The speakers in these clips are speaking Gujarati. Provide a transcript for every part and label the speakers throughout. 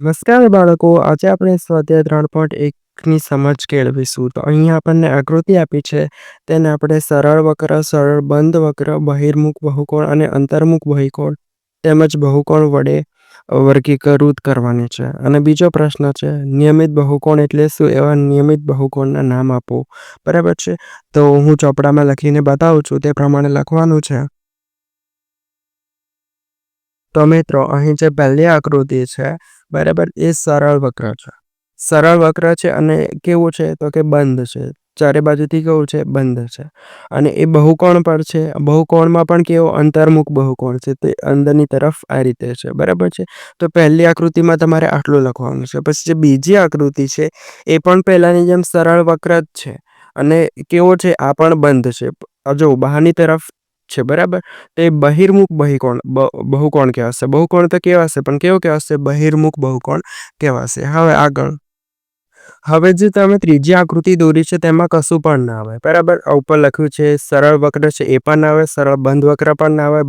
Speaker 1: નમસ્કાર બાળકો, આજે આપણે સ્વાધ્યાય 3.1ની સમજ કેળવીશું. તો અહીંયા આપણને આકૃતિ આપી છે. તેને આપણે સરળ વક્ર, સરળ બંધ વક્ર, બહિર્મુખ બહુકોણ અને અંતર્મુખ બહિકોણ તેમજ બહુકોણ વડે વર્ગીકૃત કરવાની છે. અને બીજો પ્રશ્ન છે, નિયમિત બહુકોણ એટલે શું? એવા નિયમિત બહુકોણના નામ આપો. બરાબર છે. તો હું ચોપડામાં લખીને બતાવું છું, તે પ્રમાણે લખવાનું છે. તો મિત્રો, અહીં જે પહેલી આકૃતિ છે, બરાબર, એ સરળ વક્ર છે. સરળ વક્ર છે અને કેવું છે તો કે બંધ છે. ચારે બાજુથી કેવું છે? બંધ છે. અને એ બહુકોણ પર છે. બહુકોણમાં પણ કેવો? અંતર્મુખ બહુકોણ છે. તે અંદરની તરફ આ રીતે છે. બરાબર છે. તો પહેલી આકૃતિમાં તમારે આટલું લખવાનું છે. પછી જે બીજી આકૃતિ છે, એ પણ પહેલાની જેમ સરળ વક્ર જ છે. અને કેવો છે? આ પણ બંધ છે. જો બહારની તરફ છે. બરાબર. તે બહિર્મુખ બહુકોણ કહેવાશે. બહુકોણ તો કહેવાશે, પણ કેવો કહેવાશે? બહિર્મુખ બહુકોણ કહેવાશે. હવે આગળ, હવે જે તમે ત્રીજી આકૃતિ દોરી છે, તેમાં કશું પણ ના આવે. બરાબર. ઉપર લખ્યું છે સરળ વક્ર છે, એ પણ ના આવે. સરળ બંધ વક્ર પણ ના આવે.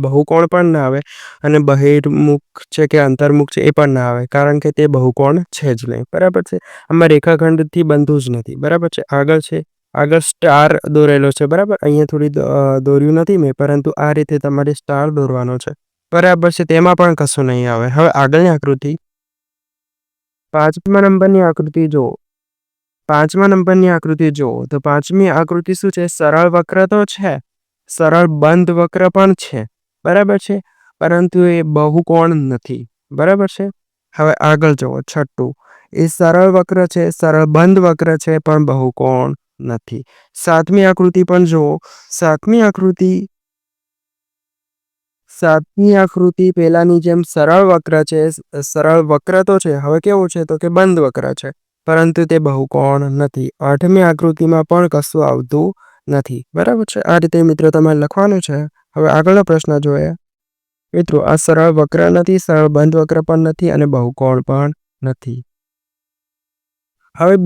Speaker 1: બહુકોણ પણ ના આવે. અને બહિર્મુખ છે કે અંતર્મુખ છે, એ પણ ના આવે, કારણ કે તે બહુકોણ છે જ નહીં. બરાબર છે. આમાં રેખાખંડથી બનતું જ નથી. બરાબર છે. આગળ છે, આગળ સ્ટાર દોરેલો છે. બરાબર. અહીંયા થોડી દોર્યું નથી મેં, પરંતુ આ રીતે તમારે સ્ટાર દોરવાનો છે. બરાબર છે. તેમાં પણ કશું નહીં આવે. હવે આગળની આકૃતિ, પાંચમા નંબરની આકૃતિ જુઓ. તો પાંચમી આકૃતિ શું છે? સરળ વક્ર તો છે, સરળ બંધ વક્ર પણ છે. બરાબર છે. પરંતુ એ બહુકોણ નથી. બરાબર છે. હવે આગળ જુઓ, છઠ્ઠું, એ સરળ વક્ર છે, સરળ બંધ વક્ર છે, પણ બહુકોણ નથી. સાતમી આકૃતિ પણ જુઓ. સાતમી આકૃતિ પેલાની જેમ સરળ વક્ર છે. સરળ વક્ર તો છે, હવે કેવું છે તો કે બંધ વક્ર છે, પરંતુ તે બહુકોણ નથી. આઠમી આકૃતિમાં પણ કશું આવતું નથી. બરાબર છે. આ રીતે મિત્રો તમારે લખવાનું છે. હવે આગળનો પ્રશ્ન જોઈએ. મિત્રો, આ સરળ વક્ર નથી, સરળ બંધ વક્ર પણ નથી, અને બહુકોણ પણ નથી. હવે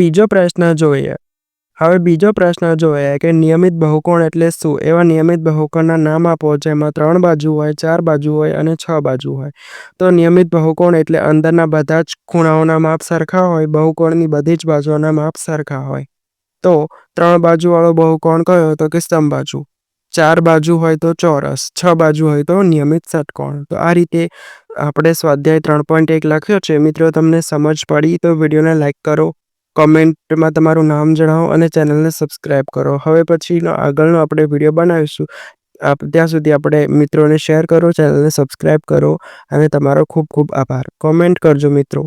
Speaker 1: બીજો પ્રશ્ન જોઈએ કે નિયમિત બહુકોણ એટલે શું? એવા નિયમિત બહુકોણના નામ આપો જેમાં 3 બાજુ હોય, 4 બાજુ હોય અને 6 બાજુ હોય. તો નિયમિત બહુકોણ એટલે અંદરના બધા જ ખૂણાઓના માપ સરખા હોય, બહુકોણની બધી જ બાજુઓના માપ સરખા હોય. તો 3 બાજુવાળો બહુકોણ કયો? તો કે સમબાજુ. 4 બાજુ હોય તો ચોરસ, 6 બાજુ હોય તો નિયમિત ષટકોણ. તો આ રીતે આપણે સ્વાધ્યાય 3.1 લખ્યો છે. મિત્રો, તમને સમજ પડી તો વિડીયોને લાઈક કરો, કોમેન્ટમાં તમારું નામ જણાવો અને ચેનલને સબસ્ક્રાઈબ કરો. હવે પછીનો આગળનો આપણે વિડીયો બનાવીશું. ત્યાં સુધી આપણે મિત્રોને શેર કરો, ચેનલને સબસ્ક્રાઈબ કરો, અને તમારો ખૂબ ખૂબ આભાર. કોમેન્ટ કરજો મિત્રો.